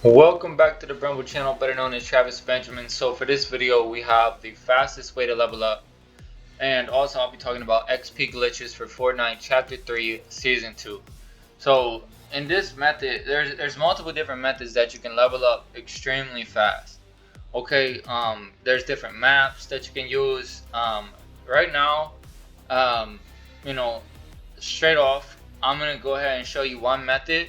Welcome back to the Brumble channel, better known as Travis Benjamin. So for this video, we have the fastest way to level up, and also I'll be talking about XP glitches for Fortnite Chapter 3 Season 2. So in this method, there's multiple different methods that you can level up extremely fast. Okay, there's different maps that you can use. Right now, um, you know, straight off, I'm gonna go ahead and show you one method,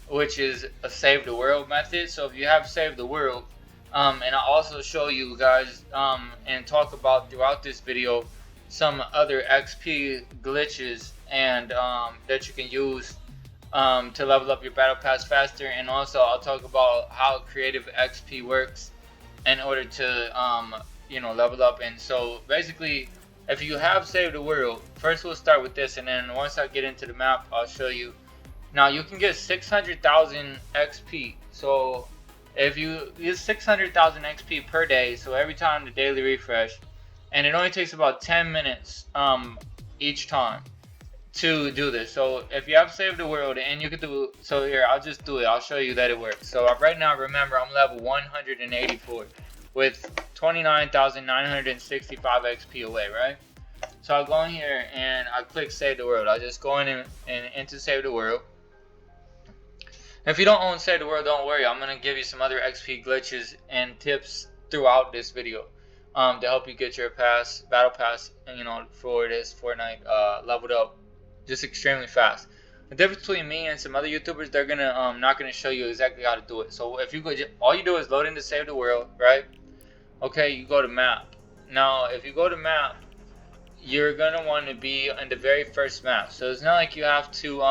which is a save the world method. So if you have save the world, and I'll also show you guys and talk about throughout this video some other XP glitches and that you can use to level up your battle pass faster, and also I'll talk about how creative XP works in order to level up. And so basically, if you have saved the world, first we'll start with this, and then once I get into the map, I'll show you. Now you can get 600,000 XP. So if you use 600,000 XP per day, so every time the daily refresh, and it only takes about 10 minutes each time to do this. So if you have saved the world, and you can do, so here I'll just do it, I'll show you that it works. So right now, remember, I'm level 184 with 29,965 XP away, right? So I'll go in here and I click save the world. I'll just go in and into save the world. If you don't own Save the World, don't worry. I'm going to give you some other XP glitches and tips throughout this video to help you get your battle pass, for this Fortnite leveled up just extremely fast. The difference between me and some other YouTubers, they're going to not going to show you exactly how to do it. So if you go, all you do is load into Save the World, right? Okay, you go to map. Now, if you go to map, you're going to want to be in the very first map. So it's not like you have to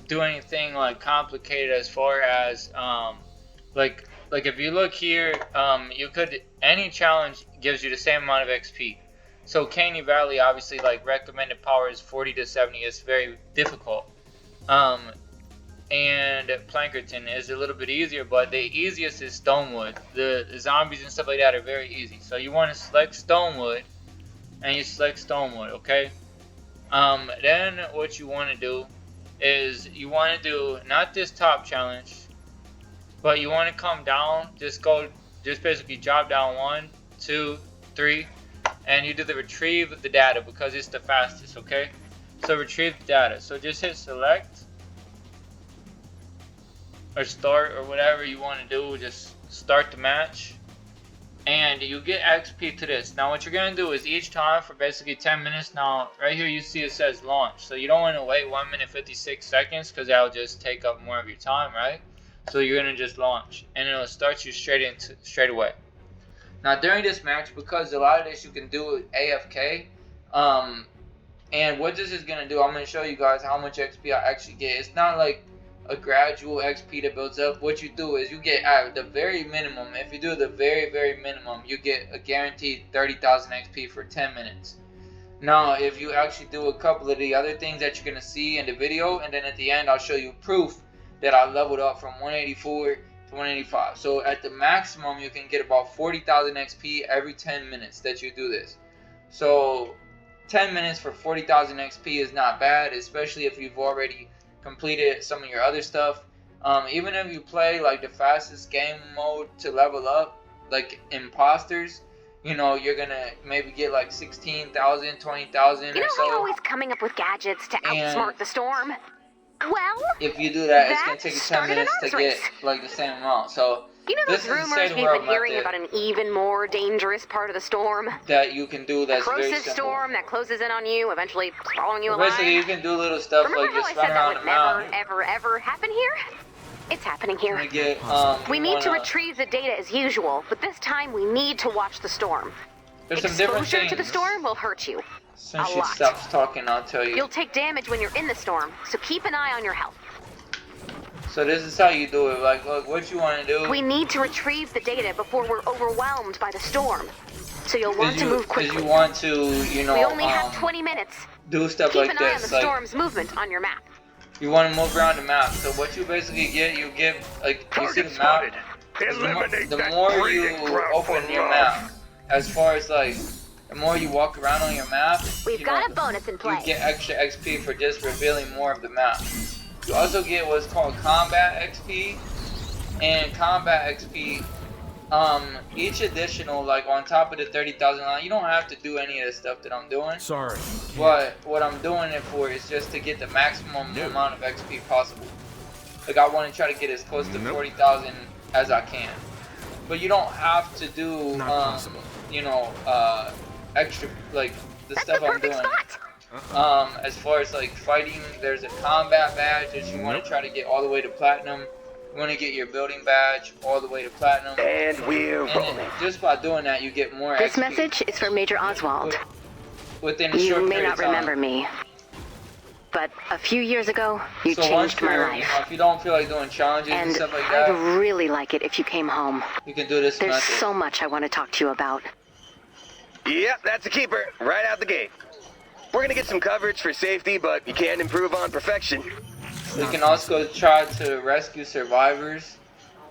do anything like complicated as far as like if you look here, you could, any challenge gives you the same amount of XP. So Caney Valley, obviously, like, recommended power is 40 to 70. It's very difficult. And Plankerton is a little bit easier, but the easiest is Stonewood. The zombies and stuff like that are very easy. So you want to select Stonewood, and you select Stonewood, okay? Then what you want to do is you want to do not this top challenge, but you want to come down, just basically drop down 1, 2, 3, and you do the retrieve the data because it's the fastest, okay? So retrieve the data. So just hit select or start or whatever you want to do. Just start the match, and you get XP to this. Now what you're going to do is each time for basically 10 minutes. Now right here you see it says launch, so you don't want to wait 1 minute 56 seconds because that'll just take up more of your time, right? So you're going to just launch, and it'll start you straight away. Now during this match, because a lot of this you can do AFK, and what this is going to do, I'm going to show you guys how much XP I actually get. It's not like a gradual XP that builds up. What you do is you get at the very minimum. If you do the very minimum, you get a guaranteed 30,000 XP for 10 minutes. Now if you actually do a couple of the other things that you're going to see in the video, and then at the end I'll show you proof that I leveled up from 184 to 185. So at the maximum you can get about 40,000 XP every 10 minutes that you do this. So 10 minutes for 40,000 XP is not bad, especially if you've already completed some of your other stuff. Even if you play like the fastest game mode to level up, like imposters, you're gonna maybe get like 16,000, 20,000 or so. You're always coming up with gadgets to outsmart the storm. Well, if you do that, it's gonna take you 10 minutes to get like the same amount. So those rumors we've been hearing about an even more dangerous part of the storm that you can do that's very simple. Storm that closes in on you, eventually swallowing you alive. Basically, you can do little stuff. Remember like how just I said run that around would never, ever happen here? It's happening here. We need to retrieve the data as usual, but this time we need to watch the storm. There's some different things. Exposure to the storm will hurt you. Since she stops talking, I'll tell you. You'll take damage when you're in the storm, so keep an eye on your health. So this is how you do it. Like, look, what you want to do. We need to retrieve the data before we're overwhelmed by the storm. So you'll want to move quickly. Because you want to, we only have 20 minutes. Do stuff like this. Keep an eye on the storm's movement on your map. You want to move around the map. So what you basically get, you get, like, you see the map. The more you open your map, as far as, like, the more you walk around on your map, we've got a bonus in play. You get extra XP for just revealing more of the map. You also get what's called combat XP, And combat XP, each additional, like on top of the 30,000 line, you don't have to do any of the stuff that I'm doing. Sorry. But what I'm doing it for is just to get the maximum amount of XP possible. Like I want to try to get as close to 40,000 as I can. But you don't have to do, you know, extra, like the stuff I'm doing. As far as like fighting, there's a combat badge that you want to try to get all the way to platinum. You want to get your building badge all the way to platinum. And we're rolling. Just by doing that, you get more This XP. message is from Major Oswald. Within a short You may period not of time. remember me, but a few years ago, you So once changed my you're, life. you know, if you don't feel like doing challenges and And stuff like I'd that, really like it if you came home. you can do this There's method. so much I want to talk to you about. Yep, that's a keeper, right out the gate. We're gonna get some coverage for safety, but you can't improve on perfection. You can also try to rescue survivors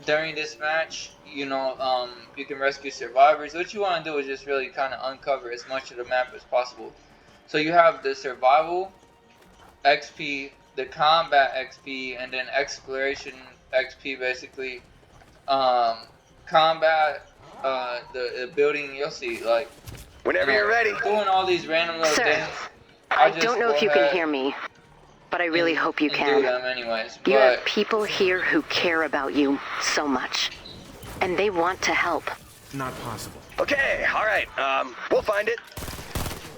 during this match. You know, you can rescue survivors. What you want to do is just really kind of uncover as much of the map as possible. So you have the survival XP, the combat XP, and then exploration XP basically. Combat, the building, you'll see, like, Whenever you're ready. doing all these random little Sir, things. I just don't know go if you can ahead hear me, but I really hope you and do can. them anyways. You But have people here who care about you so much, and they want to help. Not possible. Okay, alright, we'll find it.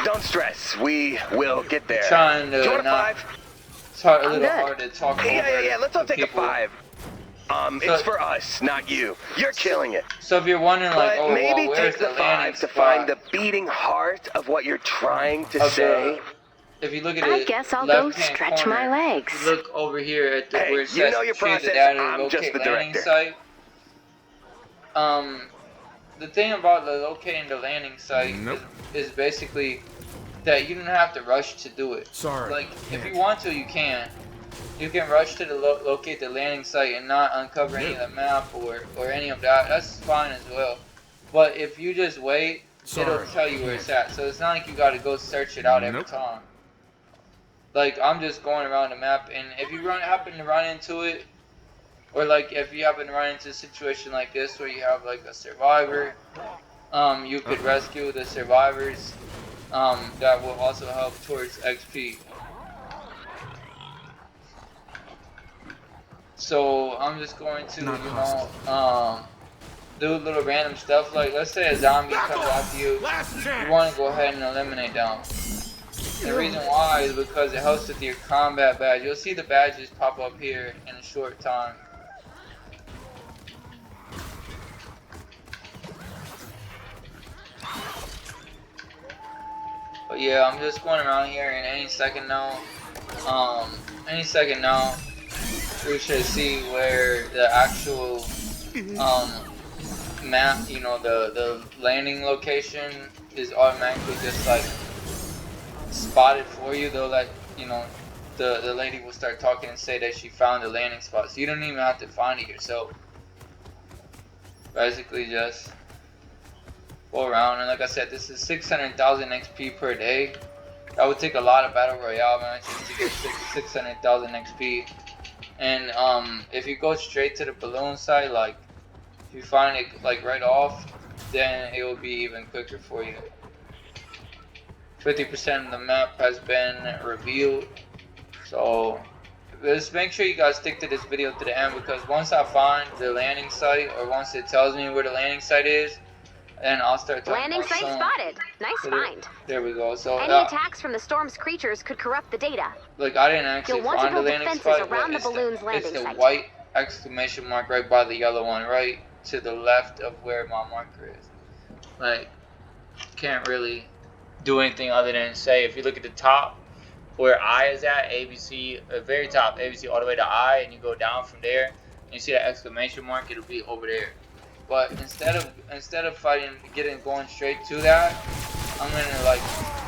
Don't stress, we will get there. trying to Do you want a not. 5? It's hard, a I'm little good. hard to talk over. Yeah, let's all to take people. a 5. It's for us, not you. You're killing it. So if you're wondering, like, But oh, maybe well, where's take the the landing 5 to spot find the beating heart of what you're trying to of say. the, if you look at I it, guess I'll go left-hand stretch corner, my legs. you look over here at the Hey, where it you says know your choose the process, data to I'm just locate the landing director. site. The thing about the locating the landing site Nope. is basically that you don't have to rush to do it. Sorry. Like, if Can't. you want to, you can. You can rush to the locate the landing site and not uncover any of the map or any of that. That's fine as well. But if you just wait, it'll Sorry. tell you where it's at. So it's not like you got to go search it out every Nope. time. Like, I'm just going around the map, and if you happen to run into it, or like if you happen to run into a situation like this where you have like a survivor, you could rescue the survivors. That will also help towards XP. So I'm just going to, Not you know, do little random stuff. Like, let's say a zombie comes after you, you want to go ahead and eliminate them. The reason why is because it helps with your combat badge. You'll see the badges pop up here in a short time. But yeah, I'm just going around here, and any second now, we should see where the actual map, you know, the landing location is automatically just like spotted for you. They'll let you know, the lady will start talking and say that she found the landing spot, so you don't even have to find it yourself. Basically, just go around, and like I said, this is 600,000 XP per day. That would take a lot of battle royale matches to get 600,000 XP. And if you go straight to the balloon site, like if you find it like right off, then it will be even quicker for you. 50% of the map has been revealed, so just make sure you guys stick to this video to the end, because once I find the landing site, or once it tells me where the landing site is, then I'll start talking Landing about site some. spotted. Nice find. There we go. So Any attacks from the storm's creatures could corrupt the data. like, I didn't actually You'll want to find the build landing defenses spot, around but the balloon's it's landing the site. white exclamation mark right by the yellow one, right to the left of where my marker is. Like, can't really do anything other than say, if you look at the top where I is at, ABC, very top, ABC all the way to I, and you go down from there, and you see that exclamation mark, it'll be over there. But instead of going straight to that, I'm gonna like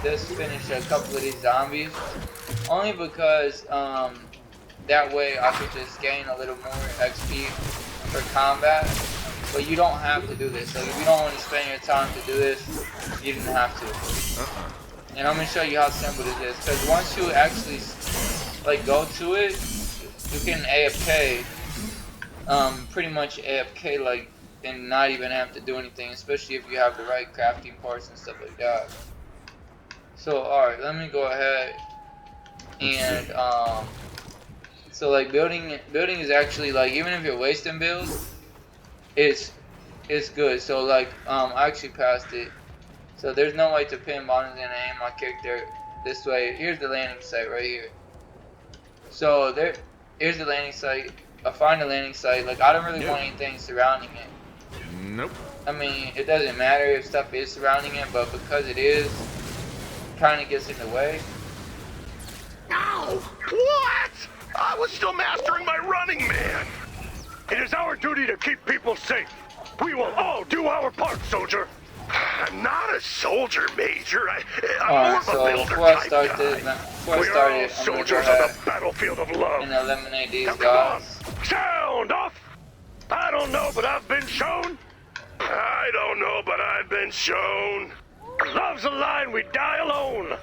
just finish a couple of these zombies, only because that way I could just gain a little more XP for combat. But you don't have to do this. Like, if you don't want to spend your time to do this, you didn't have to. And I'm gonna show you how simple this is. Because once you actually like go to it, you can AFK pretty much AFK, like, and not even have to do anything, especially if you have the right crafting parts and stuff like that. So alright, let me go ahead and so like building is actually, like, even if you're wasting builds, it's good. So like I actually passed it. So there's no way to pin bottoms and aim my character this way. Here's the landing site right here. So here's the landing site. I find the landing site. Like, I don't really want anything surrounding it. Nope. I mean, it doesn't matter if stuff is surrounding it, but because it is, kind of gets in the way. Ow! What? I was still mastering my running, man. It is our duty to keep people safe. We will all do our part, soldier. I'm not a soldier, Major. I'm more of a builder type guy. We are all soldiers on the battlefield of love. And eliminate these now, guys. Come on. Sound off! I don't know, but I've been shown. I don't know, but I've been shown. Love's a line we die alone.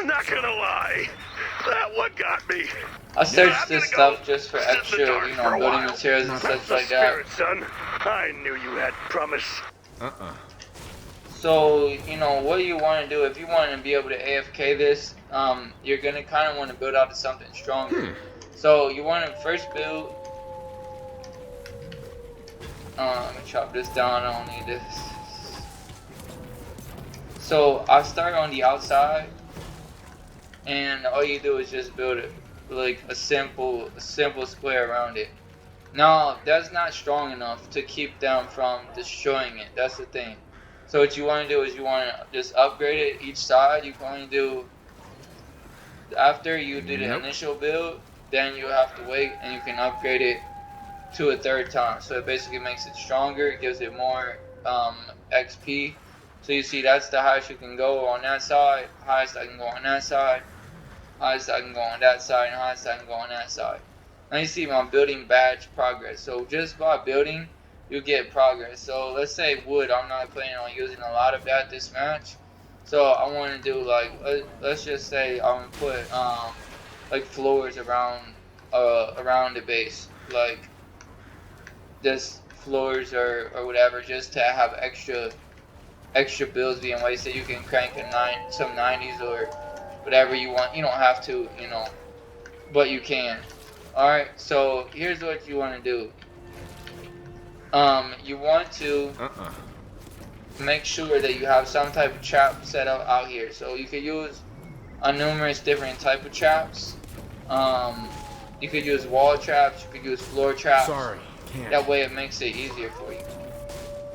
Not gonna lie, that one got me. I searched this stuff just for extra, you know, building materials and such like that. Son. I knew you had promise. So, you know, what you want to do, if you want to be able to AFK this, you're going to kind of want to build out to something stronger. So, you want to first build, let me chop this down, I don't need this. So, I start on the outside, and all you do is just build it, like a simple square around it. Now, that's not strong enough to keep them from destroying it, that's the thing. So what you want to do is you want to just upgrade it each side. You can only do, after you do the initial build, then you have to wait and you can upgrade it to a third time. So it basically makes it stronger, it gives it more XP. So you see that's the highest you can go on that side, highest I can go on that side, highest I can go on that side, and highest I can go on that side. Now you see my building badge progress. So just by building, you get progress. So let's say wood, I'm not planning on using a lot of that this match. So I want to do, like, let's just say I'm gonna put like floors around the base, like just floors or whatever, just to have extra builds being wasted. You can crank some 90s or whatever you want. You don't have to, you know, but you can. Alright, so here's what you want to do. You want to make sure that you have some type of trap set up out here. So you could use numerous different type of traps. You could use wall traps, you could use floor traps. Sorry, can't. That way it makes it easier for you.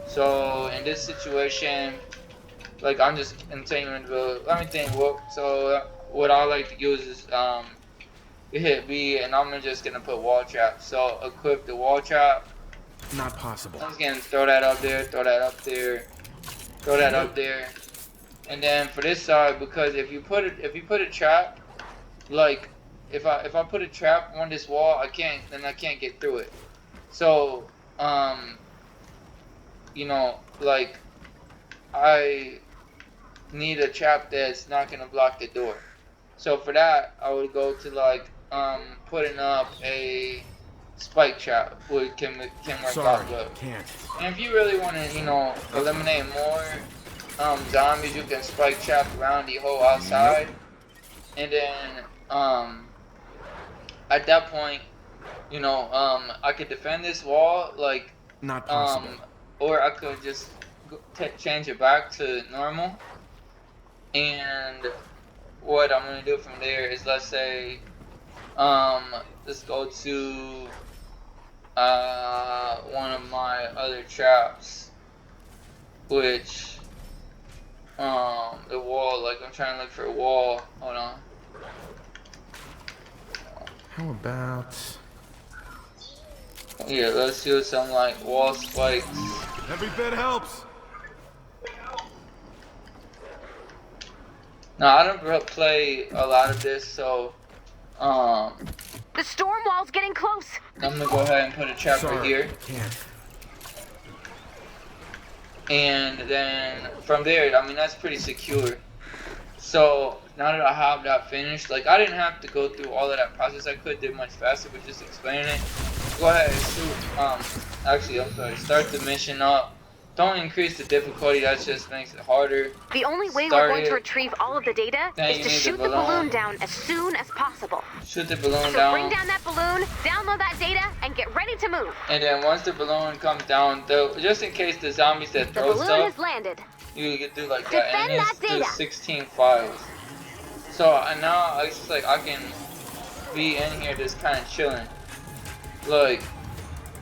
So in this situation, like, I'm just continuing to build. Let me think. So what I like to use is you hit B, and I'm just gonna put wall trap. So equip the wall trap. Not possible. I'm just gonna throw that up there, throw that up there, throw that up there, and then for this side, because if you put a trap, like if I put a trap on this wall, I can't get through it. So you know, like, I need a trap that's not gonna block the door. So for that, I would go to, like, putting up a spike trap, which can work out well. And if you really want to, you know, eliminate more zombies, you can spike trap around the whole outside. And then at that point, you know, I could defend this wall, like, not possible. Or I could just change it back to normal. And what I'm gonna do from there is, let's say, let's go to one of my other traps, which the wall, like, I'm trying to look for a wall. Hold on. How about, yeah, let's do some, like, wall spikes. every bit helps. Now, I don't play a lot of this, so The storm wall's getting close. I'm gonna go ahead and put a trap right here. And then from there, I mean, that's pretty secure. So now that I have that finished, like, I didn't have to go through all of that process. I could do much faster with just explaining it. go ahead and shoot. Actually, I'm sorry. Start the mission up. Don't increase the difficulty. That just makes it harder. The only way we're going to retrieve all of the data is to shoot the balloon down as soon as possible. Shoot the balloon So down. bring down that balloon, download that data, and get ready to move. And then once the balloon comes down, just in case the zombies that throw the balloon stuff, has landed. you can do like that. Defend And that it's data. just 16 files. So now it's just like I can be in here just kind of chilling. Like,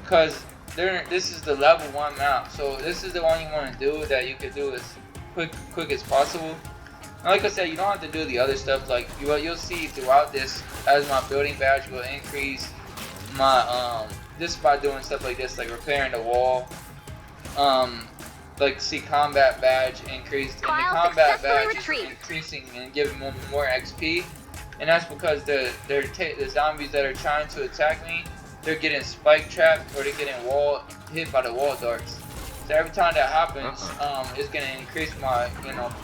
cause this is the level 1 map, so this is the one you want to do that you could do as quick as possible. And like I said, you don't have to do the other stuff. Like you'll see throughout this, as my building badge will increase, my just by doing stuff like this, like repairing the wall. Like see combat badge increased, and the combat badge is increasing and giving more XP, and that's because the zombies that are trying to attack me, they're getting spike trapped or they're getting hit by the wall darts. So every time that happens, it's gonna increase my,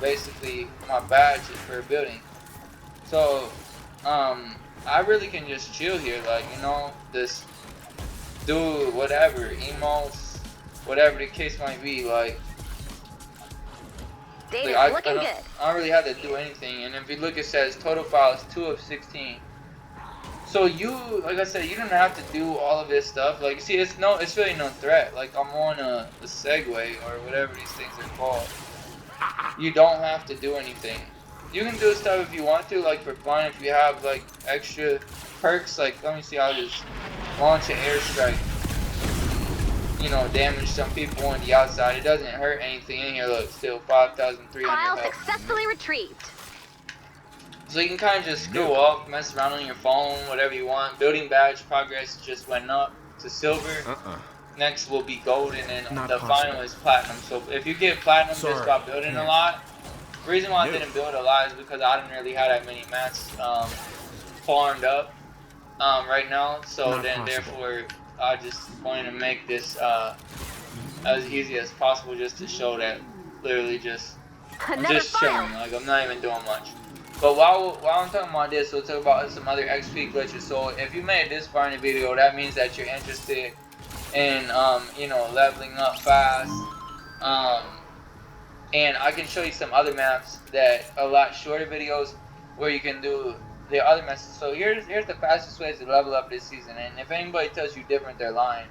basically my badge for building. So, I really can just chill here, like, just do whatever, emotes, whatever the case might be, like. I don't really have to do anything, and if you look, it says total files 2 of 16. So like I said, you don't have to do all of this stuff. Like, see, it's really no threat. Like, I'm on a Segway or whatever these things are called. You don't have to do anything. You can do stuff if you want to, like for fun. If you have like extra perks, like let me see, I'll just launch an airstrike. Damage some people on the outside. It doesn't hurt anything in here. Look, still 5,300 File health. successfully retrieved. So you can kind of just screw up, mess around on your phone, whatever you want. Building badge progress just went up to silver. Next will be gold, and then the final is platinum. So if you get platinum just by building a lot, the reason why I didn't build a lot is because I didn't really have that many mats farmed up right now. So therefore, I just wanted to make this as easy as possible, just to show that literally I'm just chilling. Like, I'm not even doing much. But while I'm talking about this, we'll talk about some other XP glitches. So if you made this far in the video, that means that you're interested in leveling up fast. And I can show you some other maps that a lot shorter videos where you can do the other methods. So here's the fastest ways to level up this season. And if anybody tells you different, they're lying.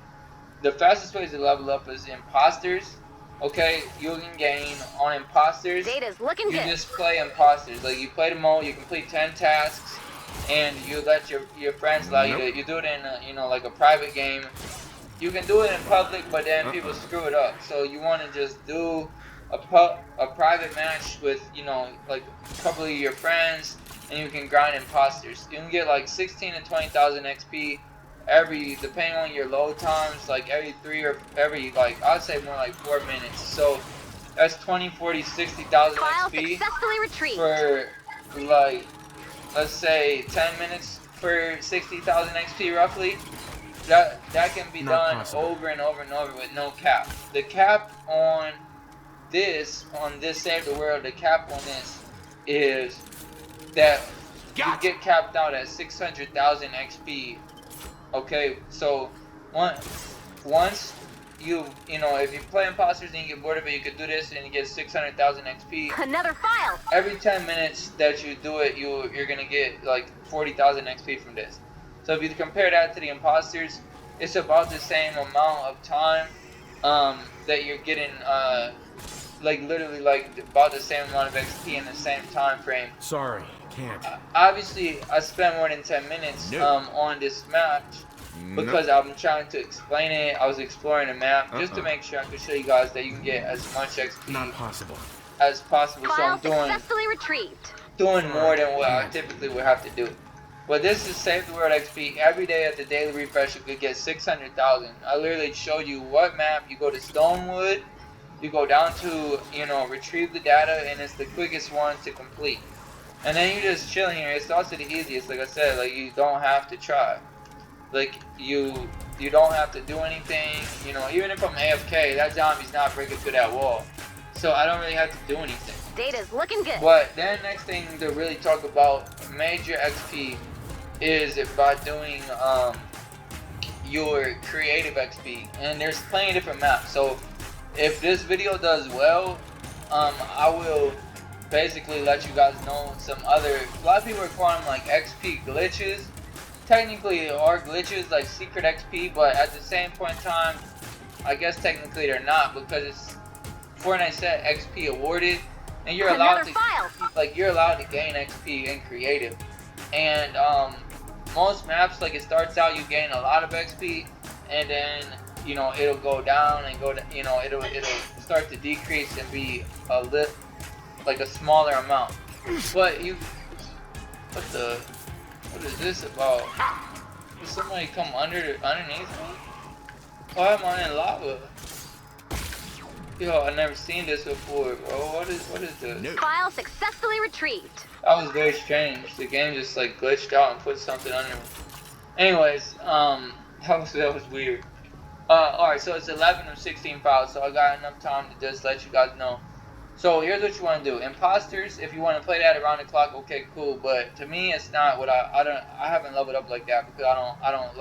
The fastest ways to level up is imposters. Okay, you can gain on imposters. Data's looking good. You just play imposters. Like, you play the mode, you complete 10 tasks, and you let your friends allow you to. You do it in like a private game. You can do it in public, but then people screw it up. So you want to just do a private match with like a couple of your friends, and you can grind imposters. You can get like 16 to 20,000 XP. Depending on your load times, like every 3 or every, like, I'd say more like 4 minutes. So that's 20, 40, 60,000 XP for, like, let's say 10 minthis for 60,000 XP roughly. That can be done over and over and over with no cap. The cap on this Save the World, the cap on this is that you get capped out at 600,000 XP. Okay, so once you if you play imposters and you get bored of it, you could do this and you get 600,000 XP. Another file. Every 10 minutes that you do it, you're gonna get like 40,000 XP from this. So if you compare that to the imposters, it's about the same amount of time that you're getting, like literally like about the same amount of XP in the same time frame. Sorry, can't. Obviously, I spent more than 10 minutes on this match because I'm trying to explain it. I was exploring the map just to make sure I could show you guys that you can get as much XP as possible. So I'm doing more than what I typically would have to do. But this is Save the World XP. Every day at the daily refresh, you could get 600,000. I literally showed you what map. You go to Stonewood, you go down to, retrieve the data, and it's the quickest one to complete. And then you just chill here. It's also the easiest, like I said, like you don't have to try. Like you don't have to do anything, even if I'm AFK, that zombie's not breaking through that wall. So I don't really have to do anything. Data's looking good. But then next thing to really talk about major XP is by doing your creative XP, and there's plenty of different maps. So if this video does well, I will basically let you guys know some other, a lot of people are calling them like XP glitches. Technically there are glitches like secret XP, but at the same point in time, I guess technically they're not, because it's Fortnite set XP awarded, and you're allowed to you're allowed to gain XP in creative. And most maps, like, it starts out you gain a lot of XP, and then, you know, it'll go down and go to, you know, it'll start to decrease and be a smaller amount. But you, what is this about? Did somebody come underneath me? Why am I in lava? Yo, I've never seen this before, bro. What is this? File successfully retrieved. That was very strange. The game just like glitched out and put something under me. Anyways, that was weird. Alright, so it's 11 of 16 files, so I got enough time to just let you guys know. So here's what you want to do. Imposters, if you want to play that around the clock, okay, cool. But to me, it's not what I haven't leveled up like that, because I don't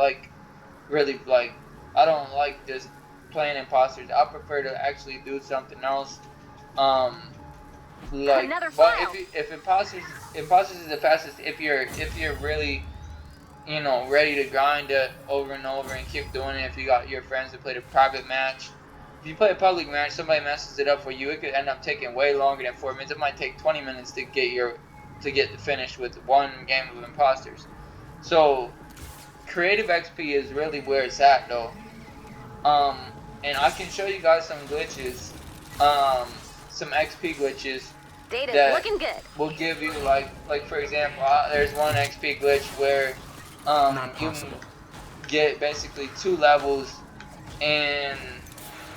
like just playing imposters. I prefer to actually do something else. Another file. But if imposters is the fastest, if you're really, you know, ready to grind it over and over and keep doing it. If you got your friends that played a private match, if you play a public match, somebody messes it up for you, it could end up taking way longer than 4 minutes. It might take 20 minutes to get finished with one game of imposters. So creative XP is really where it's at, though. And I can show you guys some glitches, some XP glitches. Data's looking good. Will give you like for example, there's one XP glitch where you can get basically 2 levels, and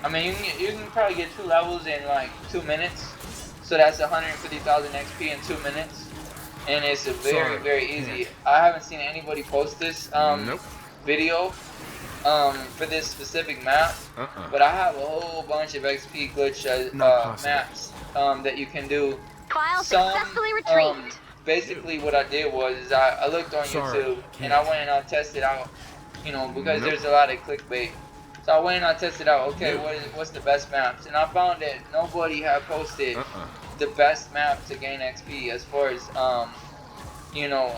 I mean you can probably get 2 levels in like 2 minutes. So that's 150,000 XP in 2 minutes, and it's a very easy. I haven't seen anybody post this video for this specific map, but I have a whole bunch of XP glitch maps that you can do. File successfully retrieved. Basically what I did was I looked on YouTube and I went and I tested out, you know, because there's a lot of clickbait. So I went and I tested out, okay, what's the best maps, and I found that nobody had posted the best map to gain XP as far as you know,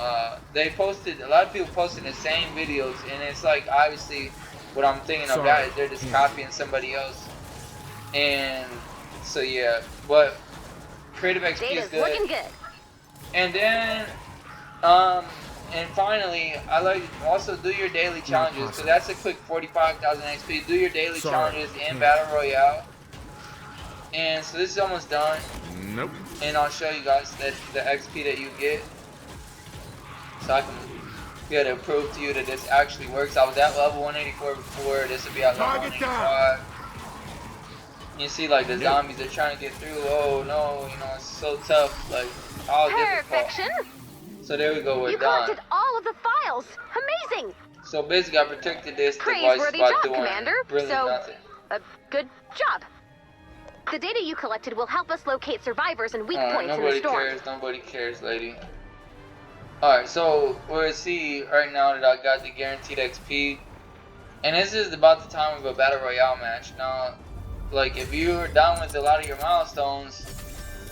they posted, a lot of people posted the same videos, and it's like, obviously, what I'm thinking of that is they're just copying somebody else. And so yeah, but creative XP is good. Looking good. And then, and finally, I like also do your daily challenges, because that's a quick 45,000 XP. Do your daily challenges in Battle Royale. And so this is almost done. And I'll show you guys the XP that you get, so I can be able to prove to you that this actually works. I was at level 184 before. This will be at level 185. You see, like, the zombies are trying to get through. Oh no, you know, it's so tough. Like, all Perfection. difficult. So there we go, we're you done. collected all of the files. Amazing. So basically, I protected this device Praiseworthy by job, doing Commander. really So, nothing. Good job. The data you collected will help us locate survivors and weak points in the storm. Nobody cares, lady. Alright, so we'll see right now that I got the guaranteed XP. And this is about the time of a Battle Royale match. Now, like, if you're done with a lot of your milestones,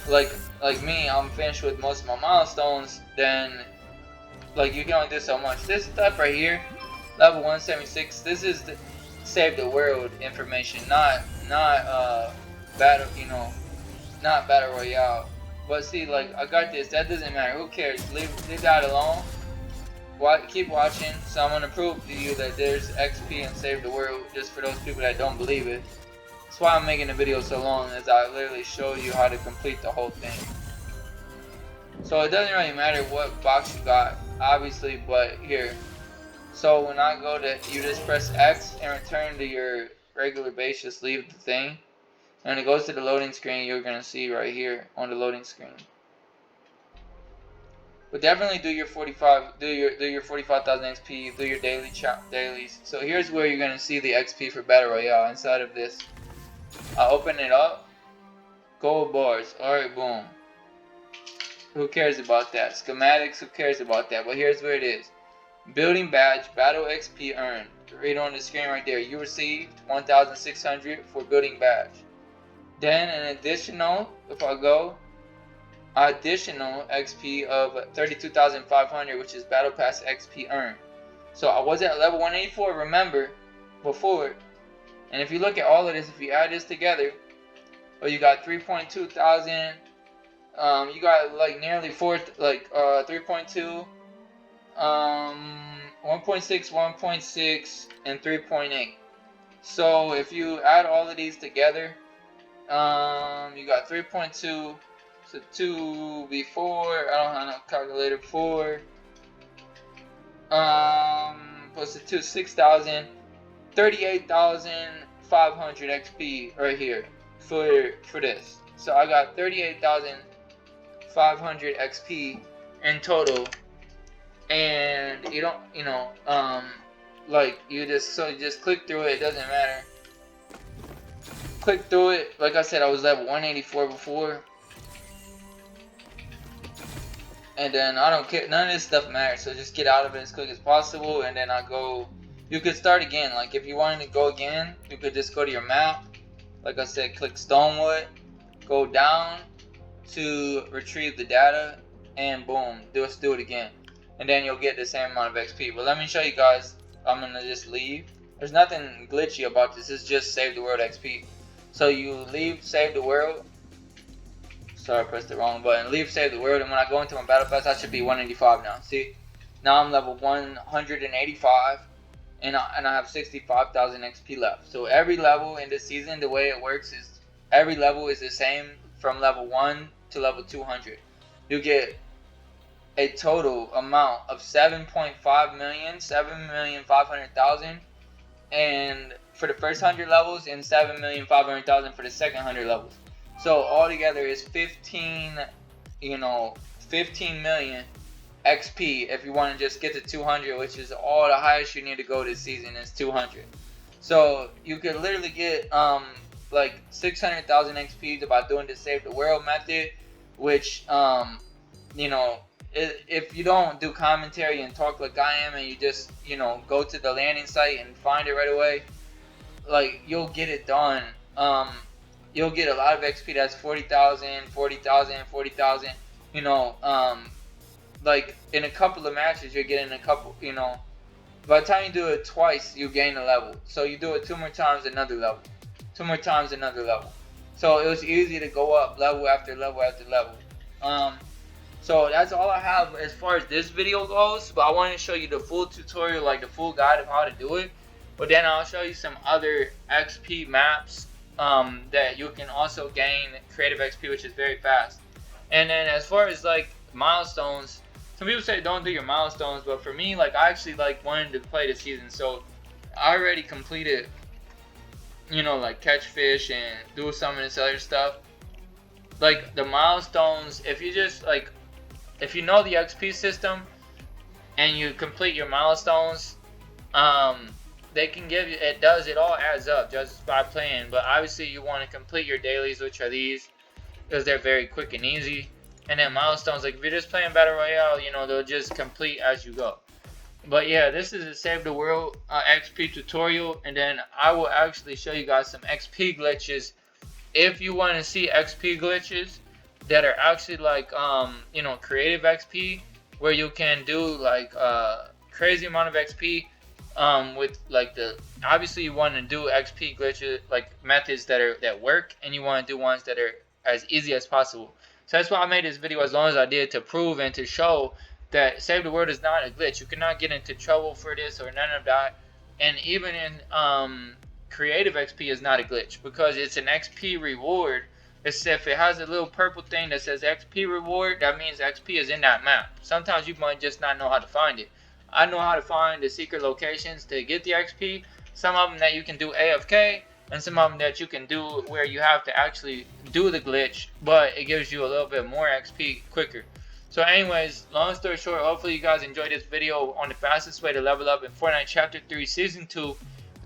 like me, I'm finished with most of my milestones, then, like, you can only do so much. This stuff right here, level 176, this is the save the world information, not battle, you know, not Battle Royale. But see, like, I got this, that doesn't matter, who cares, leave that alone. Keep watching. So I'm going to prove to you that there's XP and save the world, just for those people that don't believe it. That's why I'm making the video so long, as I literally show you how to complete the whole thing. So it doesn't really matter what box you got, obviously, but here. So when I go to, you just press X and return to your regular base, just leave the thing. And it goes to the loading screen, you're going to see right here on the loading screen. But definitely do your 45,000 XP, do your dailies. So here's where you're going to see the XP for Battle Royale inside of this. I'll open it up. Gold bars. Alright, boom. Who cares about that? Schematics, who cares about that? But here's where it is. Building badge, battle XP earned. right on the screen right there. You received 1,600 for building badge. Then an additional, if I go, additional XP of 32,500, which is Battle Pass XP earned. So I was at level 184, remember, before. And if you look at all of this, if you add this together, well, you got 3.2 thousand. You got like nearly 3.2, 1.6, 1.6, and 3.8. So if you add all of these together, you got 3.2, so 2 before, I don't have no calculator, 4, plus the 2, 6,000, 38,500 XP right here for this. So I got 38,500 XP in total, and you don't, like you just click through it. It doesn't matter. Click through it. Like I said, I was level 184 before, and then I don't care. None of this stuff matters. So just get out of it as quick as possible, and then I go. You could start again. Like if you wanted to go again, you could just go to your map. Like I said, click Stonewood, go down to retrieve the data, and boom, just do it again. And then you'll get the same amount of XP. But let me show you guys. I'm gonna just leave. There's nothing glitchy about this. It's just save the world XP. So you leave, save the world. Sorry, I pressed the wrong button. Leave, save the world, and when I go into my battle pass, I should be 185 now. See? Now I'm level 185. And I have 65,000 XP left. So every level in this season, the way it works is every level is the same from level 1 to level 200. You get a total amount of 7.5 million, 7,500,000, and for the first 100 levels, and 7,500,000 for the second 100 levels. So altogether is 15 million XP if you want to just get to 200, which is all the highest you need to go this season is 200. So you could literally get like 600,000 XP by doing the save the world method, which if you don't do commentary and talk like I am, and you just go to the landing site and find it right away, like you'll get it done. You'll get a lot of XP. That's 40,000, 40,000, 40,000. Like in a couple of matches, you're getting a couple. By the time you do it twice, you gain a level. So you do it 2 more times, another level. 2 more times, another level. So it was easy to go up level after level after level. So that's all I have as far as this video goes. But I want to show you the full tutorial, like the full guide of how to do it. But then I'll show you some other XP maps that you can also gain creative XP, which is very fast. And then as far as like milestones, some people say don't do your milestones, but for me, like I actually like wanted to play the season, so I already completed, like catch fish and do some of this other stuff. Like the milestones, if you just if you know the XP system and you complete your milestones, they can give you, it all adds up just by playing. But obviously you want to complete your dailies, which are these, because they're very quick and easy. And then milestones, like if you're just playing Battle Royale, they'll just complete as you go. But yeah, this is a Save the World XP tutorial, and then I will actually show you guys some XP glitches. If you want to see XP glitches that are actually like creative XP, where you can do like crazy amount of XP with like obviously you want to do XP glitches like methods that work, and you want to do ones that are as easy as possible. So that's why I made this video as long as I did, to prove and to show that Save the World is not a glitch. You cannot get into trouble for this or none of that. And even in creative XP is not a glitch, because it's an XP reward. It's if it has a little purple thing that says XP reward, that means XP is in that map. Sometimes you might just not know how to find it. I know how to find the secret locations to get the XP. Some of them that you can do AFK, and some of them that you can do where you have to actually do the glitch, but it gives you a little bit more XP quicker. So anyways, long story short, hopefully you guys enjoyed this video on the fastest way to level up in Fortnite Chapter 3 Season 2. With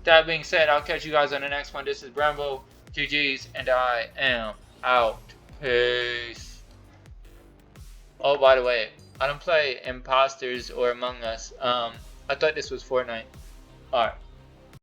that being said, I'll catch you guys on the next one. This is Brembo, GG's, and I am out. Peace. Oh, by the way, I don't play Imposters or Among Us. I thought this was Fortnite. Alright.